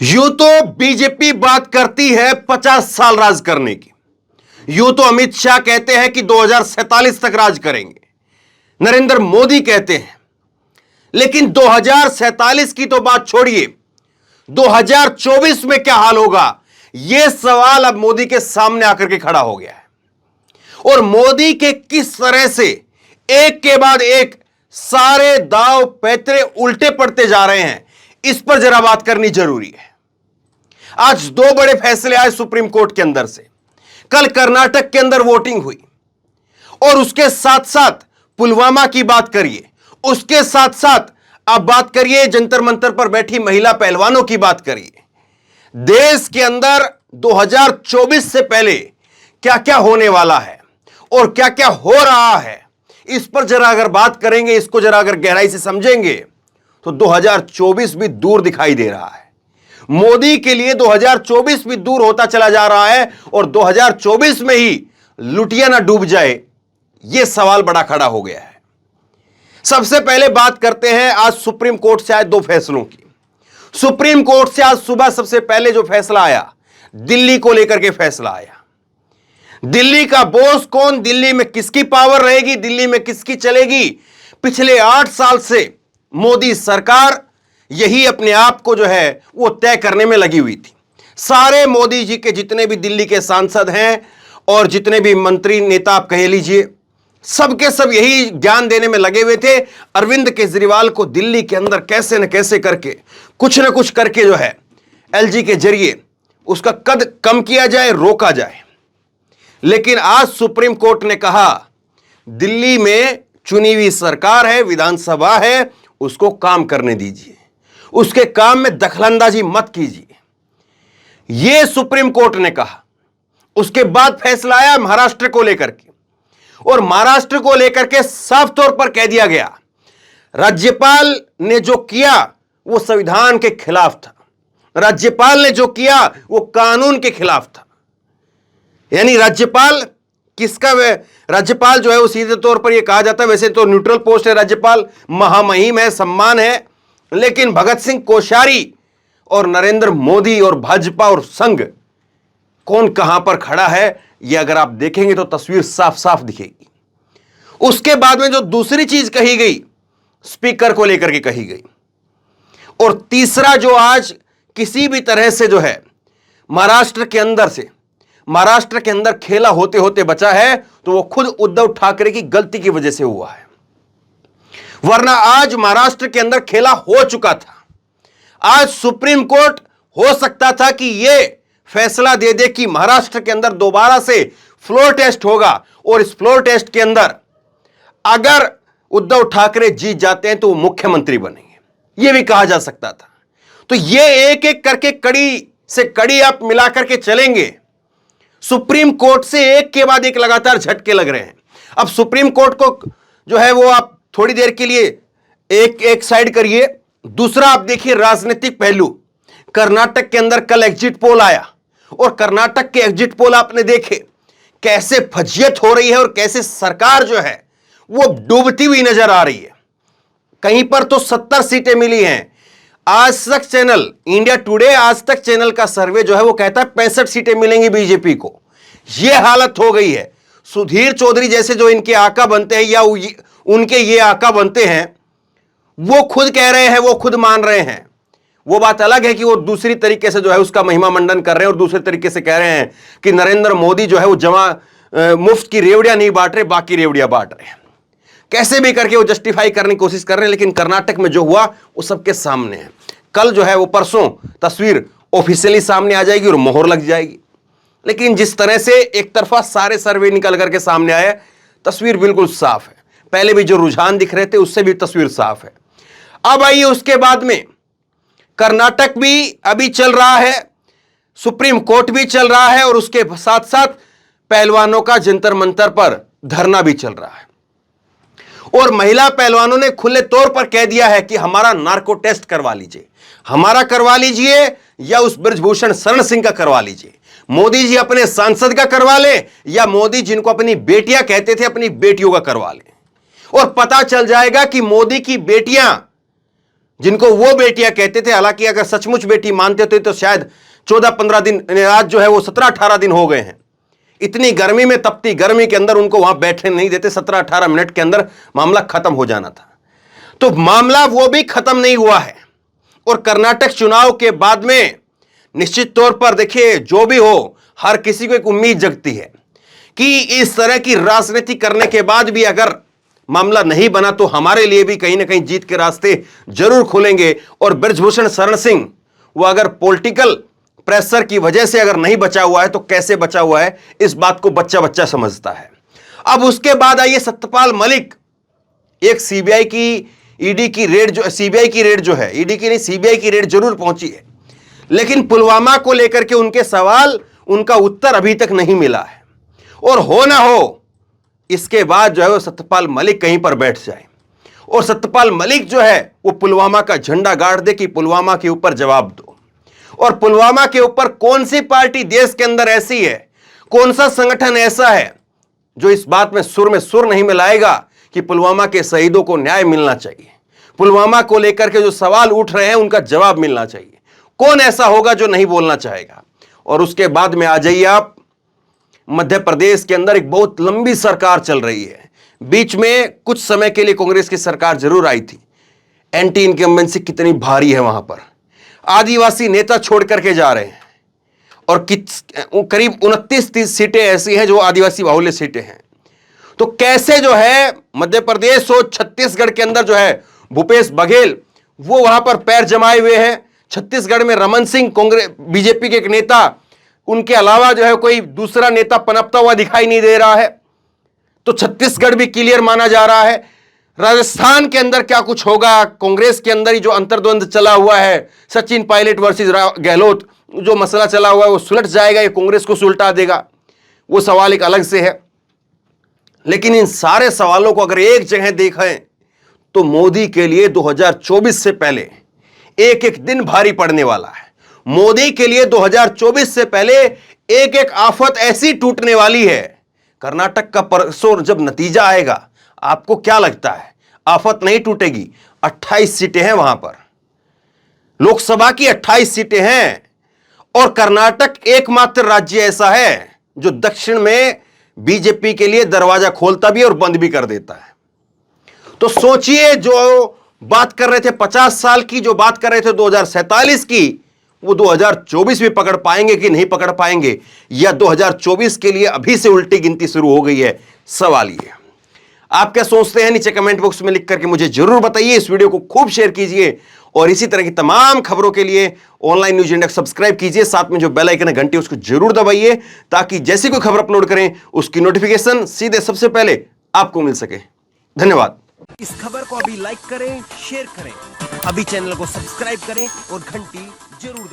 यूं तो बीजेपी बात करती है 50 साल राज करने की। यूं तो अमित शाह कहते हैं कि 2047 तक राज करेंगे। नरेंद्र मोदी कहते हैं, लेकिन 2047 की तो बात छोड़िए, 2024 में क्या हाल होगा, यह सवाल अब मोदी के सामने आकर के खड़ा हो गया है। और मोदी के किस तरह से एक के बाद एक सारे दांव पैतरे उल्टे पड़ते जा रहे हैं, इस पर जरा बात करनी जरूरी है। आज दो बड़े फैसले आए सुप्रीम कोर्ट के अंदर से। कल कर्नाटक के अंदर वोटिंग हुई और उसके साथ साथ पुलवामा की बात करिए, उसके साथ साथ अब बात करिए जंतर मंतर पर बैठी महिला पहलवानों की बात करिए। देश के अंदर 2024 से पहले क्या क्या होने वाला है और क्या क्या हो रहा है, इस पर जरा अगर बात करेंगे, इसको जरा अगर गहराई से समझेंगे तो 2024 भी दूर दिखाई दे रहा है। मोदी के लिए 2024 भी दूर होता चला जा रहा है और 2024 में ही लुटिया ना डूब जाए, यह सवाल बड़ा खड़ा हो गया है। सबसे पहले बात करते हैं आज सुप्रीम कोर्ट से आए दो फैसलों की। सुप्रीम कोर्ट से आज सुबह सबसे पहले जो फैसला आया, दिल्ली को लेकर के फैसला आया। दिल्ली का बॉस कौन, दिल्ली में किसकी पावर रहेगी, दिल्ली में किसकी चलेगी, पिछले 8 साल से मोदी सरकार यही अपने आप को जो है वो तय करने में लगी हुई थी। सारे मोदी जी के जितने भी दिल्ली के सांसद हैं और जितने भी मंत्री नेता आप कह लीजिए, सबके सब यही ज्ञान देने में लगे हुए थे अरविंद केजरीवाल को दिल्ली के अंदर कैसे न कैसे करके कुछ न कुछ करके जो है एलजी के जरिए उसका कद कम किया जाए, रोका जाए। लेकिन आज सुप्रीम कोर्ट ने कहा दिल्ली में चुनी हुई सरकार है, विधानसभा है, उसको काम करने दीजिए, उसके काम में दखलंदाजी मत कीजिए, यह सुप्रीम कोर्ट ने कहा। उसके बाद फैसला आया महाराष्ट्र को लेकर के, और महाराष्ट्र को लेकर के साफ तौर पर कह दिया गया राज्यपाल ने जो किया वो संविधान के खिलाफ था, राज्यपाल ने जो किया वो कानून के खिलाफ था। यानी राज्यपाल किसका, राज्यपाल जो है वो सीधे तौर पर ये कहा जाता है, वैसे तो न्यूट्रल पोस्ट है राज्यपाल, महामहिम है, सम्मान है, लेकिन भगत सिंह कोश्यारी और नरेंद्र मोदी और भाजपा और संघ कौन कहां पर खड़ा है, यह अगर आप देखेंगे तो तस्वीर साफ साफ दिखेगी। उसके बाद में जो दूसरी चीज कही गई, स्पीकर को लेकर के कही गई। और तीसरा जो आज किसी भी तरह से जो है महाराष्ट्र के अंदर खेला होते होते बचा है, तो वो खुद उद्धव ठाकरे की गलती की वजह से हुआ है। वरना आज महाराष्ट्र के अंदर खेला हो चुका था। आज सुप्रीम कोर्ट हो सकता था कि यह फैसला दे दे कि महाराष्ट्र के अंदर दोबारा से फ्लोर टेस्ट होगा और इस फ्लोर टेस्ट के अंदर अगर उद्धव ठाकरे जीत जाते हैं तो वो मुख्यमंत्री बनेंगे, यह भी कहा जा सकता था। तो यह एक एक करके कड़ी से कड़ी आप मिलाकर के चलेंगे। सुप्रीम कोर्ट से एक के बाद एक लगातार झटके लग रहे हैं। अब सुप्रीम कोर्ट को जो है वो आप थोड़ी देर के लिए एक साइड करिए, दूसरा आप देखिए राजनीतिक पहलू। कर्नाटक के अंदर कल एग्जिट पोल आया और कर्नाटक के एग्जिट पोल आपने देखे कैसे फजियत हो रही है और कैसे सरकार जो है वो डूबती हुई नजर आ रही है। कहीं पर तो 70 सीटें मिली हैं। आज तक चैनल, इंडिया टुडे आज तक चैनल का सर्वे जो है वो कहता है 65 सीटें मिलेंगी बीजेपी को। यह हालत हो गई है। सुधीर चौधरी जैसे जो इनके आका बनते हैं या उनके ये आका बनते हैं, वो खुद कह रहे हैं, वो खुद मान रहे हैं। वो बात अलग है कि वो दूसरी तरीके से जो है उसका महिमा मंडन कर रहे हैं और दूसरे तरीके से कह रहे हैं कि नरेंद्र मोदी जो है वो मुफ्त की रेवड़ियां नहीं बांट रहे, बाकी रेवड़ियां बांट रहे हैं। कैसे भी करके वो जस्टिफाई करने की कोशिश कर रहे हैं, लेकिन कर्नाटक में जो हुआ वो सबके सामने है। कल जो है वो परसों तस्वीर ऑफिशियली सामने आ जाएगी और मोहर लग जाएगी। लेकिन जिस तरह से एक तरफा सारे सर्वे निकल करके सामने आए, तस्वीर बिल्कुल साफ है। पहले भी जो रुझान दिख रहे थे उससे भी तस्वीर साफ है। अब आइए उसके बाद में कर्नाटक भी अभी चल रहा है, सुप्रीम कोर्ट भी चल रहा है और उसके साथ साथ पहलवानों का जंतर मंतर पर धरना भी चल रहा है। और महिला पहलवानों ने खुले तौर पर कह दिया है कि हमारा नार्को टेस्ट करवा लीजिए, हमारा करवा लीजिए या उस ब्रजभूषण शरण सिंह का करवा लीजिए। मोदी जी अपने सांसद का करवा ले या मोदी जिनको अपनी बेटियां कहते थे अपनी बेटियों का करवा ले। और पता चल जाएगा कि मोदी की बेटियां जिनको वो बेटियां कहते थे, हालांकि अगर सचमुच बेटी मानते थे तो शायद 14-15 दिन, आज जो है वो 17-18 दिन हो गए हैं। इतनी गर्मी में, तपती गर्मी के अंदर उनको वहां बैठने नहीं देते, 17-18 मिनट के अंदर मामला खत्म हो जाना था। तो मामला वो भी खत्म नहीं हुआ है। और कर्नाटक चुनाव के बाद में निश्चित तौर पर देखिए, जो भी हो, हर किसी को एक उम्मीद जगती है कि इस तरह की राजनीति करने के बाद भी अगर मामला नहीं बना तो हमारे लिए भी कहीं ना कहीं जीत के रास्ते जरूर खुलेंगे। और बृजभूषण शरण सिंह, वो अगर पॉलिटिकल प्रेशर की वजह से अगर नहीं बचा हुआ है तो कैसे बचा हुआ है, इस बात को बच्चा बच्चा समझता है। अब उसके बाद आइए सत्यपाल मलिक। एक सीबीआई की, ईडी की रेड, जो सीबीआई की रेड जो है, ईडी की नहीं सीबीआई की रेड जरूर पहुंची है, लेकिन पुलवामा को लेकर के उनके सवाल, उनका उत्तर अभी तक नहीं मिला है। और हो ना हो इसके बाद जो है वो सत्यपाल मलिक कहीं पर बैठ जाए और सत्यपाल मलिक जो है वो पुलवामा का झंडा गाड़ दे कि पुलवामा के ऊपर जवाब दो। और पुलवामा के ऊपर कौन सी पार्टी देश के अंदर ऐसी है, कौन सा संगठन ऐसा है जो इस बात में सुर नहीं मिलाएगा कि पुलवामा के शहीदों को न्याय मिलना चाहिए, पुलवामा को लेकर के जो सवाल उठ रहे हैं उनका जवाब मिलना चाहिए। कौन ऐसा होगा जो नहीं बोलना चाहेगा। और उसके बाद में आ जाइए आप, मध्य प्रदेश के अंदर एक बहुत लंबी सरकार चल रही है। बीच में कुछ समय के लिए कांग्रेस की सरकार जरूर आई थी। एंटी इनकम्बेंसी कितनी भारी है वहां पर, आदिवासी नेता छोड़ करके जा रहे हैं और करीब 29-30 सीटें ऐसी हैं जो आदिवासी बाहुल्य सीटें हैं। तो कैसे जो है मध्य प्रदेश और छत्तीसगढ़ के अंदर जो है भूपेश बघेल वो वहां पर पैर जमाए हुए हैं। छत्तीसगढ़ में रमन सिंह, कांग्रेस बीजेपी के एक नेता, उनके अलावा जो है कोई दूसरा नेता पनपता हुआ दिखाई नहीं दे रहा है। तो छत्तीसगढ़ भी क्लियर माना जा रहा है। राजस्थान के अंदर क्या कुछ होगा, कांग्रेस के अंदर ही जो अंतर्द्वंद चला हुआ है, सचिन पायलट वर्सेस गहलोत, जो मसला चला हुआ है वो सुलट जाएगा, ये कांग्रेस को सुलटा देगा, वो सवाल एक अलग से है। लेकिन इन सारे सवालों को अगर एक जगह देखें तो मोदी के लिए 2024 से पहले एक एक दिन भारी पड़ने वाला है। मोदी के लिए 2024 से पहले एक एक आफत ऐसी टूटने वाली है। कर्नाटक का परसों जब नतीजा आएगा, आपको क्या लगता है आफत नहीं टूटेगी? 28 सीटें हैं वहां पर, लोकसभा की 28 सीटें हैं। और कर्नाटक एकमात्र राज्य ऐसा है जो दक्षिण में बीजेपी के लिए दरवाजा खोलता भी और बंद भी कर देता है। तो सोचिए, जो बात कर रहे थे 50 साल की, जो बात कर रहे थे 2047 की, वो 2024 में पकड़ पाएंगे कि नहीं पकड़ पाएंगे, या 2024 के लिए अभी से उल्टी गिनती शुरू हो गई है? सवाल ये। आप क्या सोचते हैं नीचे कमेंट बॉक्स में लिख करके मुझे जरूर बताइए। इस वीडियो को खूब शेयर कीजिए और इसी तरह की तमाम खबरों के लिए ऑनलाइन न्यूज इंडिया सब्सक्राइब कीजिए। साथ में जो बेल आइकन है घंटी, उसको जरूर दबाइए ताकि जैसी कोई खबर अपलोड करें उसकी नोटिफिकेशन सीधे सबसे पहले आपको मिल सके। धन्यवाद। इस खबर को अभी लाइक करें, शेयर करें, अभी चैनल को सब्सक्राइब करें और घंटी जरूर दबाएं।